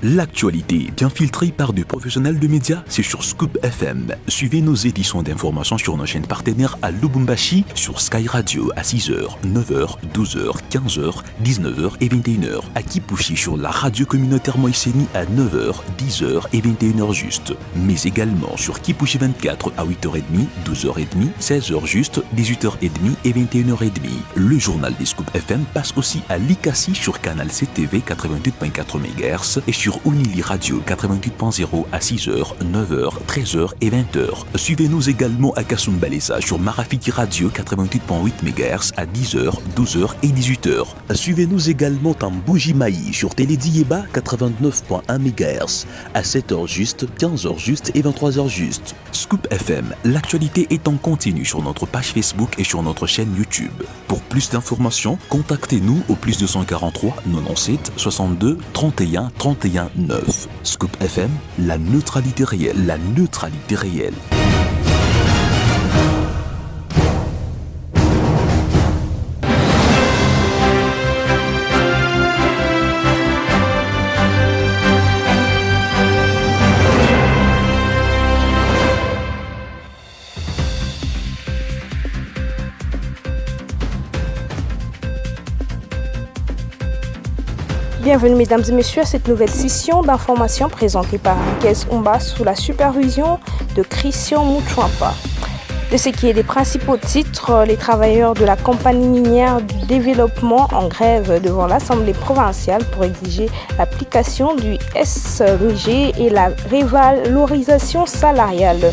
L'actualité bien filtrée par des professionnels de médias, c'est sur Scoop FM. Suivez nos éditions d'information sur nos chaînes partenaires à Lubumbashi, sur Sky Radio à 6h, 9h, 12h, 15h, 19h et 21h. À Kipushi sur la radio communautaire Moïseni à 9h, 10h et 21h juste. Mais également sur Kipushi 24 à 8h30, 12h30, 16h juste, 18h30 et 21h30. Le journal des Scoop FM passe aussi à Likasi sur Canal CTV 88.4 MHz et sur Unili Radio 88.0 à 6h, 9h, 13h et 20h. Suivez-nous également à Kasumbalesa sur Marafiki Radio 88.8 MHz à 10h, 12h et 18h. Suivez-nous également en Bougimaï sur Télédiéba 89.1 MHz à 7h juste, 15h juste et 23h juste. Scoop FM, l'actualité est en continu sur notre page Facebook et sur notre chaîne YouTube. Pour plus d'informations, contactez-nous au plus 243 97 62 31 31 9. Scoop FM, la neutralité réelle, la neutralité réelle. Bienvenue mesdames et messieurs à cette nouvelle session d'information présentée par Nkez Umba sous la supervision de Christian Mouchouampa. De ce qui est des principaux titres, les travailleurs de la compagnie minière du développement en grève devant l'Assemblée provinciale pour exiger l'application du SMIG et la révalorisation salariale.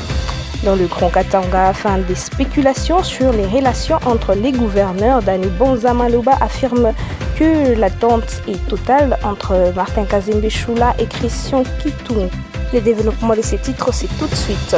Dans le Grand Katanga, afin des spéculations sur les relations entre les gouverneurs, Dani Bonza-Maloba affirme que l'attente est totale entre Martin Kazembe Choula et Christian Kitou. Le développement de ces titres, c'est tout de suite.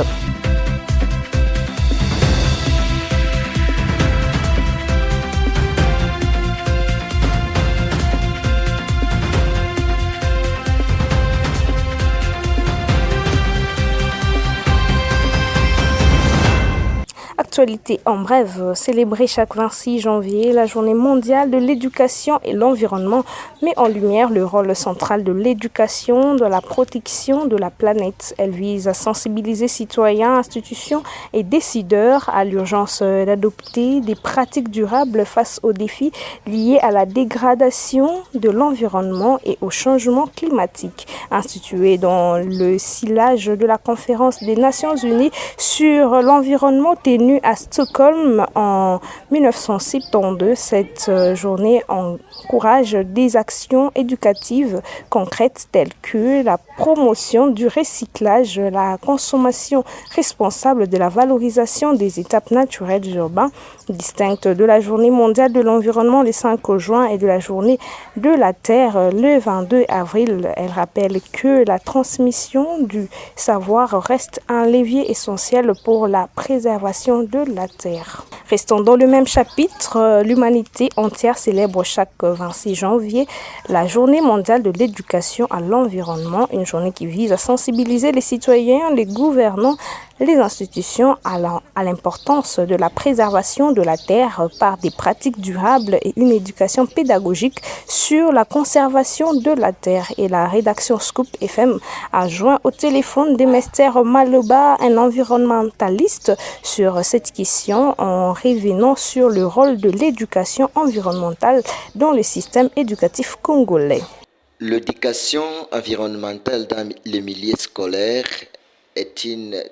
Actualité en bref, célébrer chaque 26 janvier la journée mondiale de l'éducation et l'environnement met en lumière le rôle central de l'éducation dans la protection de la planète. Elle vise à sensibiliser citoyens, institutions et décideurs à l'urgence d'adopter des pratiques durables face aux défis liés à la dégradation de l'environnement et au changement climatique. Instituée dans le sillage de la conférence des Nations Unies sur l'environnement tenue à Stockholm en 1972, cette journée encourage des actions éducatives concrètes telles que la promotion du recyclage, la consommation responsable de la valorisation des étapes naturelles urbaines, distinctes de la journée mondiale de l'environnement le 5 juin et de la journée de la Terre le 22 avril. Elle rappelle que la transmission du savoir reste un levier essentiel pour la préservation de la Terre. Restons dans le même chapitre, l'humanité entière célèbre chaque 26 janvier la journée mondiale de l'éducation à l'environnement, une journée qui vise à sensibiliser les citoyens, les gouvernants, les institutions à l'importance de la préservation de la terre par des pratiques durables et une éducation pédagogique sur la conservation de la terre. Et la rédaction Scoop FM a joint au téléphone Demester Maloba, un environnementaliste, sur cette question en revenant sur le rôle de l'éducation environnementale dans le système éducatif congolais. L'éducation environnementale dans le milieu scolaire est une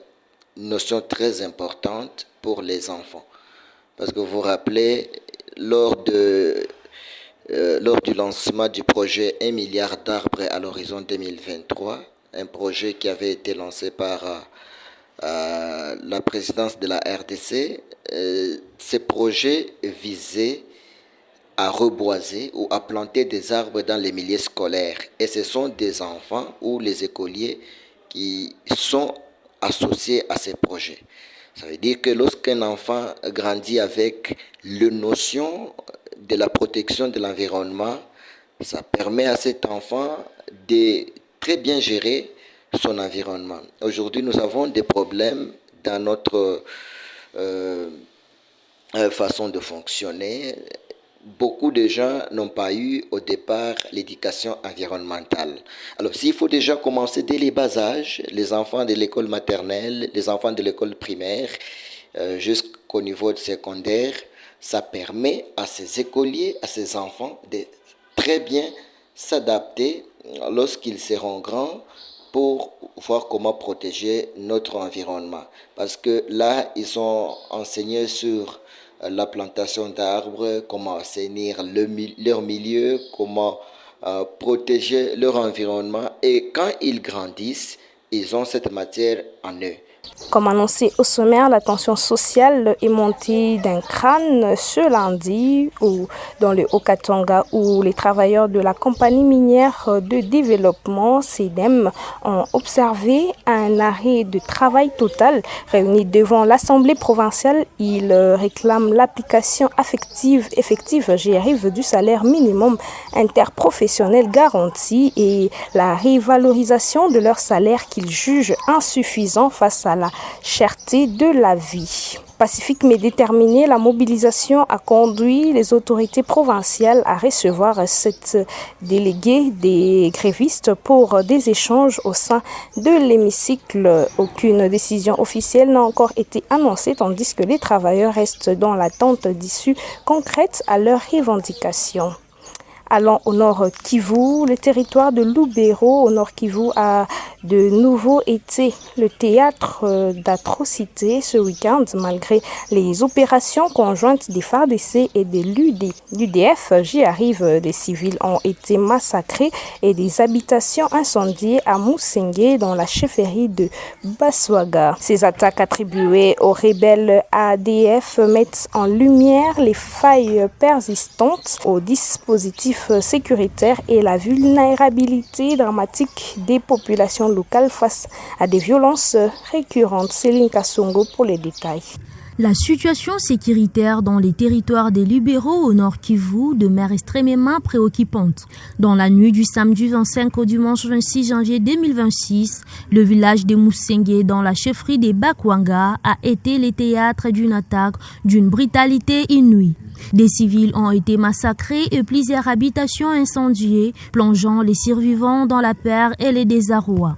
notion très importante pour les enfants. Parce que vous vous rappelez, lors du lancement du projet 1 milliard d'arbres à l'horizon 2023, un projet qui avait été lancé par la présidence de la RDC, ce projet visait à reboiser ou à planter des arbres dans les milieux scolaires. Et ce sont des enfants ou les écoliers qui sont associés à ces projets. Ça veut dire que lorsqu'un enfant grandit avec la notion de la protection de l'environnement, ça permet à cet enfant de très bien gérer son environnement. Aujourd'hui, nous avons des problèmes dans notre façon de fonctionner. beaucoup de gens n'ont pas eu au départ l'éducation environnementale. Alors s'il faut déjà commencer dès les bas âges, les enfants de l'école maternelle, les enfants de l'école primaire, jusqu'au niveau de secondaire, ça permet à ces écoliers, à ces enfants de très bien s'adapter lorsqu'ils seront grands pour voir comment protéger notre environnement. Parce que là, ils ont enseigné sur la plantation d'arbres, comment assainir leur milieu, comment protéger leur environnement. Et quand ils grandissent, ils ont cette matière en eux. Comme annoncé au sommaire, la tension sociale est montée d'un crâne ce lundi dans le Haut-Katanga où les travailleurs de la compagnie minière de développement CEDEM ont observé un arrêt de travail total. Réunis devant l'Assemblée provinciale, ils réclament l'application effective, j'y arrive, du salaire minimum interprofessionnel garanti et la revalorisation de leur salaire qu'ils jugent insuffisant face à la cherté de la vie. Pacifique mais déterminé, la mobilisation a conduit les autorités provinciales à recevoir cette déléguée des grévistes pour des échanges au sein de l'hémicycle. Aucune décision officielle n'a encore été annoncée tandis que les travailleurs restent dans l'attente d'issues concrètes à leurs revendications. Allant au nord Kivu, le territoire de Lubero au nord Kivu a de nouveau été le théâtre d'atrocités ce week-end malgré les opérations conjointes des FARDC et de l'UDF. J'y arrive, des civils ont été massacrés et des habitations incendiées à Musengue dans la chefferie de Baswaga. Ces attaques attribuées aux rebelles ADF mettent en lumière les failles persistantes au dispositif sécuritaire et la vulnérabilité dramatique des populations locales face à des violences récurrentes. Céline Kassongo pour les détails. La situation sécuritaire dans les territoires des libéraux au nord Kivu demeure extrêmement préoccupante. Dans la nuit du samedi 25 au dimanche 26 janvier 2026, le village de Musengue dans la chefferie des Bakwanga a été le théâtre d'une attaque d'une brutalité inouïe. Des civils ont été massacrés et plusieurs habitations incendiées, plongeant les survivants dans la peur et le désarroi.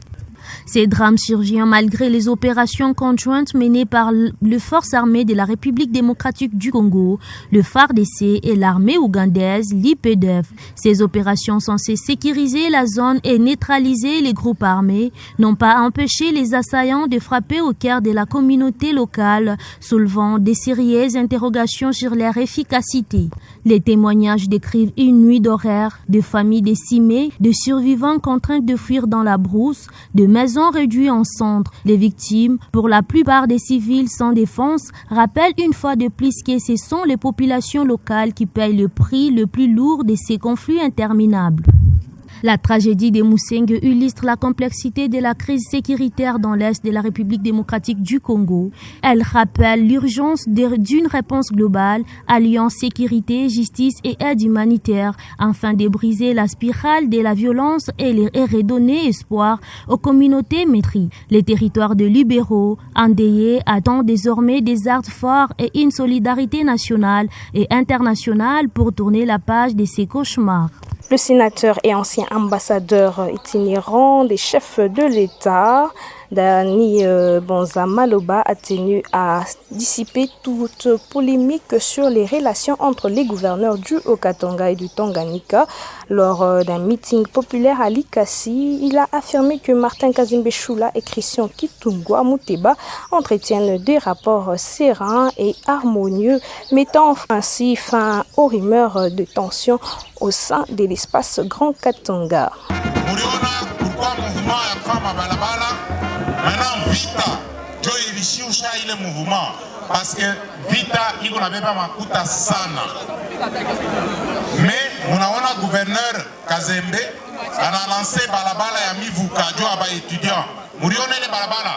Ces drames surviennent malgré les opérations conjointes menées par les forces armées de la République démocratique du Congo, le FARDC et l'armée ougandaise, l'IPDF. Ces opérations censées sécuriser la zone et neutraliser les groupes armés n'ont pas empêché les assaillants de frapper au cœur de la communauté locale, soulevant des sérieuses interrogations sur leur efficacité. Les témoignages décrivent une nuit d'horreur, de familles décimées, de survivants contraints de fuir dans la brousse, de maisons réduites en cendres. Les victimes, pour la plupart des civils sans défense, rappellent une fois de plus que ce sont les populations locales qui payent le prix le plus lourd de ces conflits interminables. La tragédie de Musengue illustre la complexité de la crise sécuritaire dans l'Est de la République démocratique du Congo. Elle rappelle l'urgence d'une réponse globale alliant sécurité, justice et aide humanitaire afin de briser la spirale de la violence et redonner espoir aux communautés maîtrisées. Les territoires de libéraux, endeuillés, attendent désormais des actes forts et une solidarité nationale et internationale pour tourner la page de ces cauchemars. Le sénateur et ancien ambassadeur itinérant des chefs de l'État, Dani Bonza Maloba, a tenu à dissiper toute polémique sur les relations entre les gouverneurs du Haut-Katanga et du Tanganyika. Lors d'un meeting populaire à Likasi, il a affirmé que Martin Kazimbe Choula et Christian Kitungwa Muteba entretiennent des rapports sereins et harmonieux, mettant ainsi fin aux rumeurs de tension au sein de l'espace Grand Katanga. Maintenant, vita, jo ilishusha ile mouvement parce que vita iko nabeba makuta sana. Mais munaona gouverneur Kazembe ana lancé balabala ya mivuka jo aba étudiant. Muriona ile balabala.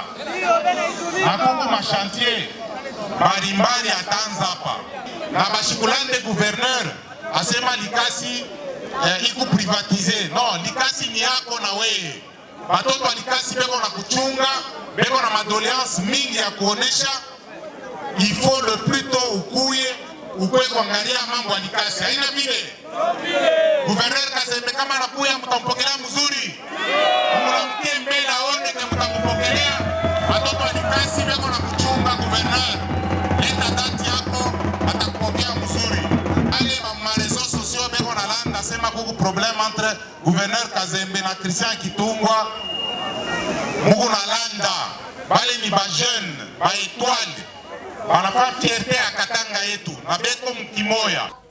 Nakongo ma chantier barimbari atanza hapa. Na bashikulande gouverneur asema Likasi iko privatiser. Non, Likasi ni yako na wewe. Watoto wa Likasi beko na kuchunga, beko na madoléance mingi ya kuonesha. Il faut le plus tôt ukuye ukwe kuangalia mambo ya Likasi. Haina vile. Gouverneur Kazembe kama anakuya mtampokelea mzuri. Mnamtie mbele aone kama mtampokelea. Watoto wa Likasi wako na kuchunga gouverneur. Leta dati yako atakupokea mzuri. Ale marezo sosio beko na landa sema kuku problem entre gouverneur Kazembe na Christian Kitungwa. Mugu na landa. Bale ni ba jeune, ba étoile.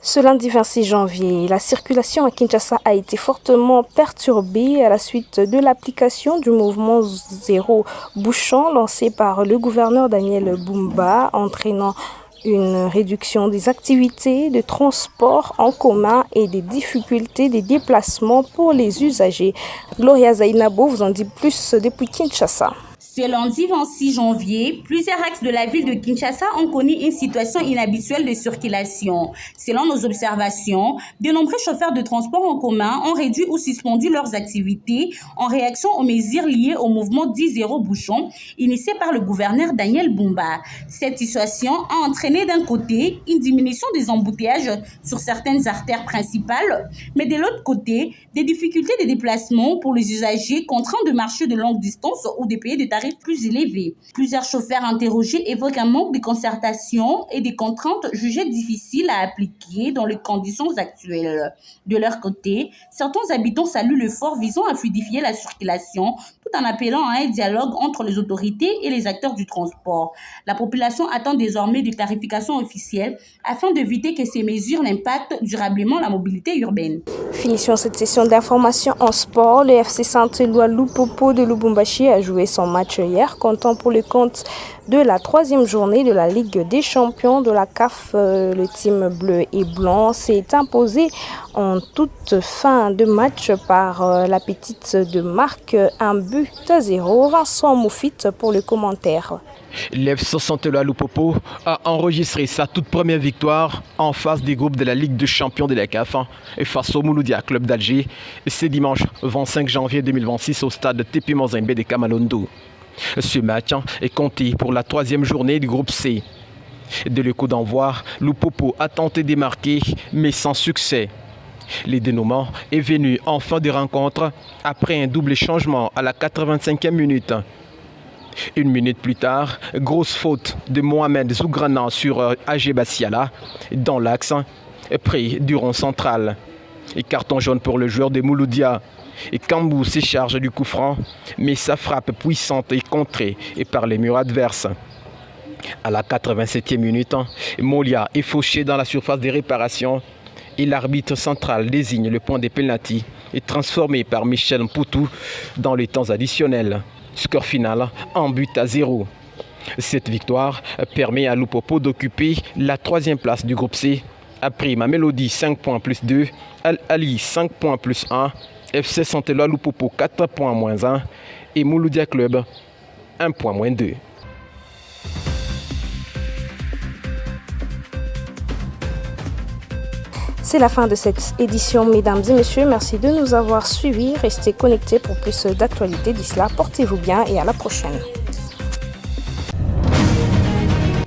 Ce lundi 26 janvier, la circulation à Kinshasa a été fortement perturbée à la suite de l'application du mouvement Zéro Bouchon lancé par le gouverneur Daniel Bumba, entraînant une réduction des activités de transport en commun et des difficultés des déplacements pour les usagers. Gloria Zainabo vous en dit plus depuis Kinshasa. Ce lundi 26 janvier, plusieurs axes de la ville de Kinshasa ont connu une situation inhabituelle de circulation. Selon nos observations, de nombreux chauffeurs de transport en commun ont réduit ou suspendu leurs activités en réaction aux mesures liées au mouvement dit Zéro Bouchon, initié par le gouverneur Daniel Bumba. Cette situation a entraîné d'un côté une diminution des embouteillages sur certaines artères principales, mais de l'autre côté, des difficultés de déplacement pour les usagers contraints de marcher de longue distance ou de payer des tarifs plus élevés. Plusieurs chauffeurs interrogés évoquent un manque de concertation et des contraintes jugées difficiles à appliquer dans les conditions actuelles. De leur côté, certains habitants saluent l'effort visant à fluidifier la circulation tout en appelant à un dialogue entre les autorités et les acteurs du transport. La population attend désormais des clarifications officielles afin d'éviter que ces mesures n'impactent durablement la mobilité urbaine. Finissons cette session d'information en sport. Le FC Saint-Éloi Lupopo de Lubumbashi a joué son match hier, comptant pour le compte de la 3e journée de la Ligue des champions de la CAF. Le team bleu et blanc s'est imposé en toute fin de match par la petite de marque 1-0. Vincent Moufit pour le commentaire. L'FC Saint-Éloi Lupopo a enregistré sa toute première victoire en face des groupes de la Ligue des champions de la CAF et face au Mouloudia Club d'Alger. C'est dimanche 25 janvier 2026 au stade Tepi Mazembe de Kamalondo. Ce match est compté pour la 3e journée du groupe C. Dès le coup d'envoi, Lupopo a tenté de marquer, mais sans succès. Le dénouement est venu en fin de rencontre après un double changement à la 85e minute. Une minute plus tard, grosse faute de Mohamed Zougrana sur Agé Bassiala dans l'axe près du rond central. Et carton jaune pour le joueur de Mouloudia. Et Kambou s'écharge du coup franc, mais sa frappe puissante est contrée par les murs adverses. À la 87e minute, Molia est fauché dans la surface de réparation et l'arbitre central désigne le point de pénalty et transformé par Michel Mpoutou dans les temps additionnels. Score final en but à 0. Cette victoire permet à Lupopo d'occuper la 3e place du groupe C. Après Mamelodi 5 points plus 2, Al-Ali 5 points plus 1, FC Saint-Éloi Lupopo 4 points moins 1 et Mouloudia Club 1 point moins 2. C'est la fin de cette édition, mesdames et messieurs. Merci de nous avoir suivis. Restez connectés pour plus d'actualités. D'ici là, portez-vous bien et à la prochaine.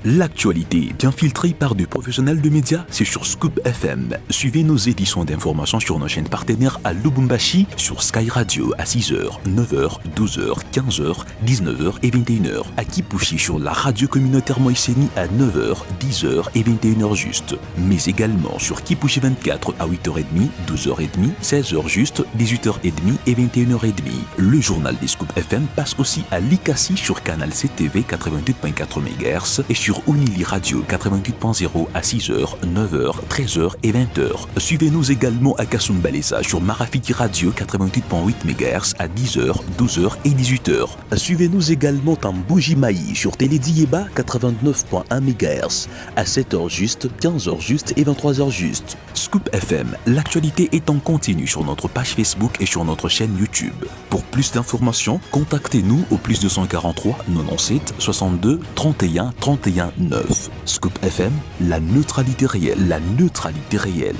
L'actualité bien filtrée par des professionnels de médias, c'est sur Scoop FM. Suivez nos éditions d'information sur nos chaînes partenaires à Lubumbashi, sur Sky Radio à 6h, 9h, 12h, 15h, 19h et 21h. À Kipushi sur la radio communautaire Moïseni à 9h, 10h et 21h juste. Mais également sur Kipushi 24 à 8h30, 12h30, 16h juste, 18h30 et 21h30. Le journal des Scoop FM passe aussi à Likasi sur Canal CTV 88.4 MHz et sur Unili Radio 88.0 à 6h, 9h, 13h et 20h. Suivez-nous également à Kasumbalesa sur Marafiki Radio 88.8 MHz à 10h, 12h et 18h. Suivez-nous également en Bougimaï sur Télédiéba 89.1 MHz à 7h juste, 15h juste et 23h juste. Scoop FM, l'actualité est en continu sur notre page Facebook et sur notre chaîne YouTube. Pour plus d'informations, contactez-nous au +243 97 62 31 31 9. Scoop FM, la neutralité réelle.